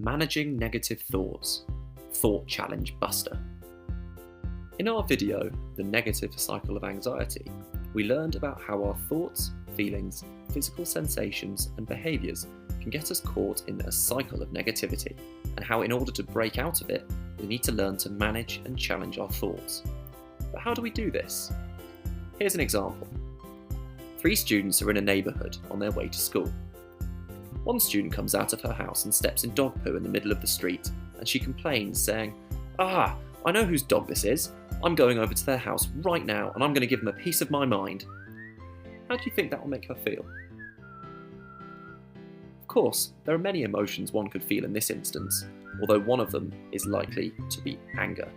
Managing Negative Thoughts, Thought Challenge Buster. In our video, The Negative Cycle of Anxiety, we learned about how our thoughts, feelings, physical sensations and behaviours can get us caught in a cycle of negativity, and how in order to break out of it, we need to learn to manage and challenge our thoughts. But how do we do this? Here's an example. 3 students are in a neighbourhood on their way to school. One student comes out of her house and steps in dog poo in the middle of the street, and she complains, saying, I know whose dog this is. I'm going over to their house right now and I'm going to give them a piece of my mind. How do you think that will make her feel? Of course, there are many emotions one could feel in this instance, although one of them is likely to be anger.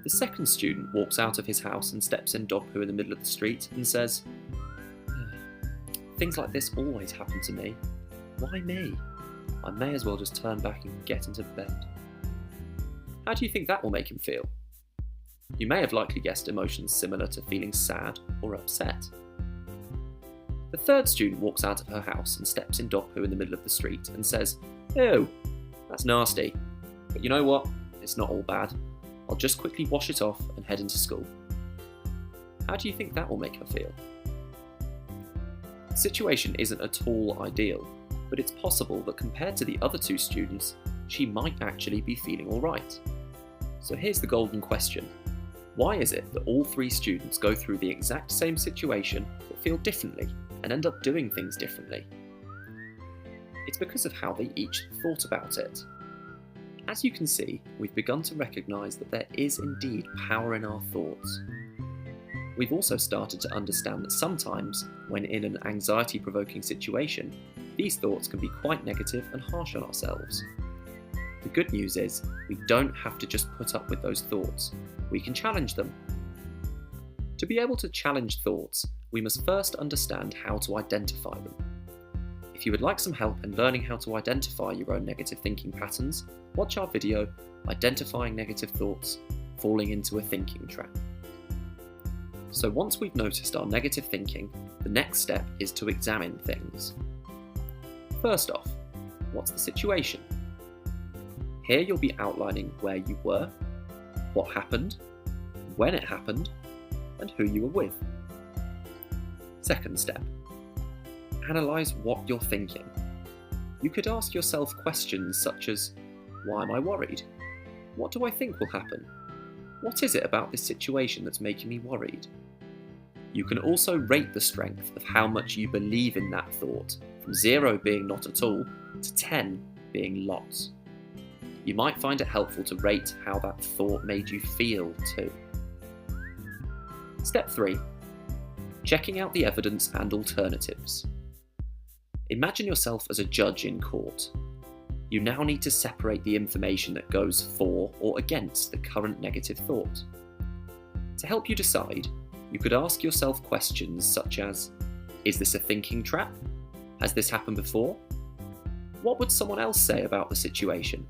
The second student walks out of his house and steps in dog poo in the middle of the street and says, things like this always happen to me. Why me? I may as well just turn back and get into bed. How do you think that will make him feel? You may have likely guessed emotions similar to feeling sad or upset. The third student walks out of her house and steps in dog poo in the middle of the street and says, ew, that's nasty. But you know what? It's not all bad. I'll just quickly wash it off and head into school. How do you think that will make her feel? The situation isn't at all ideal, but it's possible that compared to the other 2 students, she might actually be feeling alright. So here's the golden question. Why is it that all 3 students go through the exact same situation but feel differently and end up doing things differently? It's because of how they each thought about it. As you can see, we've begun to recognise that there is indeed power in our thoughts. We've also started to understand that sometimes, when in an anxiety-provoking situation, these thoughts can be quite negative and harsh on ourselves. The good news is, we don't have to just put up with those thoughts. We can challenge them. To be able to challenge thoughts, we must first understand how to identify them. If you would like some help in learning how to identify your own negative thinking patterns, watch our video, Identifying Negative Thoughts, Falling into a Thinking Trap. So once we've noticed our negative thinking, the next step is to examine things. First off, what's the situation? Here you'll be outlining where you were, what happened, when it happened, and who you were with. Second step, analyse what you're thinking. You could ask yourself questions such as, why am I worried? What do I think will happen? What is it about this situation that's making me worried? You can also rate the strength of how much you believe in that thought, from 0 being not at all to 10 being lots. You might find it helpful to rate how that thought made you feel too. Step 3. Checking out the evidence and alternatives. Imagine yourself as a judge in court. You now need to separate the information that goes for or against the current negative thought. To help you decide, you could ask yourself questions such as, is this a thinking trap? Has this happened before? What would someone else say about the situation?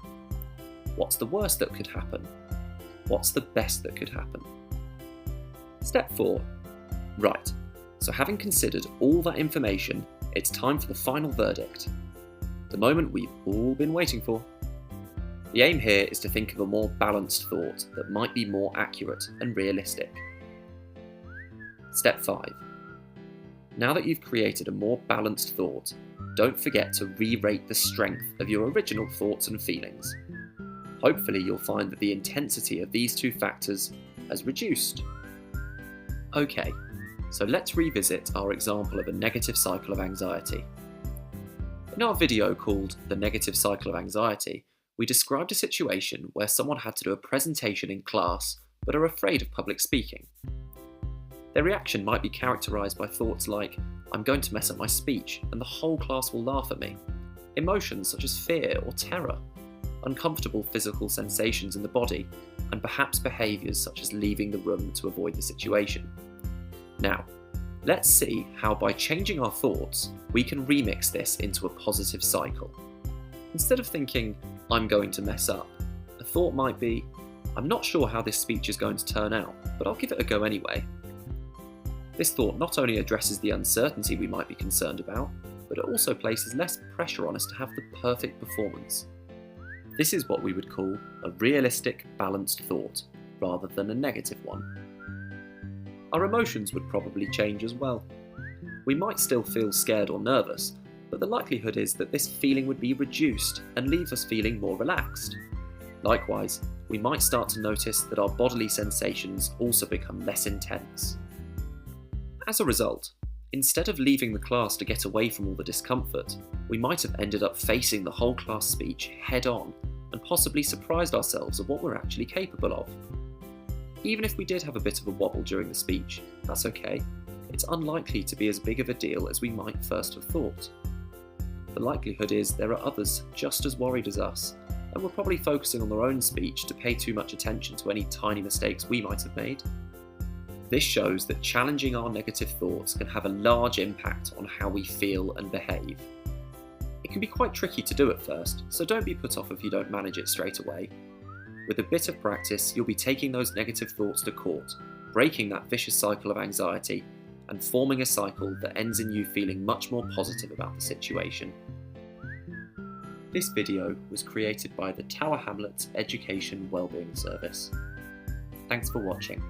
What's the worst that could happen? What's the best that could happen? Step 4. Right, so having considered all that information, it's time for the final verdict. The moment we've all been waiting for. The aim here is to think of a more balanced thought that might be more accurate and realistic. Step 5. Now that you've created a more balanced thought, don't forget to re-rate the strength of your original thoughts and feelings. Hopefully you'll find that the intensity of these 2 factors has reduced. Okay, so let's revisit our example of a negative cycle of anxiety. In our video called The Negative Cycle of Anxiety, we described a situation where someone had to do a presentation in class but are afraid of public speaking. Their reaction might be characterised by thoughts like, I'm going to mess up my speech and the whole class will laugh at me. Emotions such as fear or terror, uncomfortable physical sensations in the body, and perhaps behaviours such as leaving the room to avoid the situation. Now, let's see how by changing our thoughts, we can remix this into a positive cycle. Instead of thinking, I'm going to mess up, a thought might be, I'm not sure how this speech is going to turn out, but I'll give it a go anyway. This thought not only addresses the uncertainty we might be concerned about, but it also places less pressure on us to have the perfect performance. This is what we would call a realistic, balanced thought, rather than a negative one. Our emotions would probably change as well. We might still feel scared or nervous, but the likelihood is that this feeling would be reduced and leave us feeling more relaxed. Likewise, we might start to notice that our bodily sensations also become less intense. As a result, instead of leaving the class to get away from all the discomfort, we might have ended up facing the whole class speech head on and possibly surprised ourselves of what we're actually capable of. Even if we did have a bit of a wobble during the speech, that's okay. It's unlikely to be as big of a deal as we might first have thought. The likelihood is there are others just as worried as us, and were probably focusing on their own speech to pay too much attention to any tiny mistakes we might have made. This shows that challenging our negative thoughts can have a large impact on how we feel and behave. It can be quite tricky to do at first, so don't be put off if you don't manage it straight away. With a bit of practice, you'll be taking those negative thoughts to court, breaking that vicious cycle of anxiety, and forming a cycle that ends in you feeling much more positive about the situation. This video was created by the Tower Hamlets Education Wellbeing Service. Thanks for watching.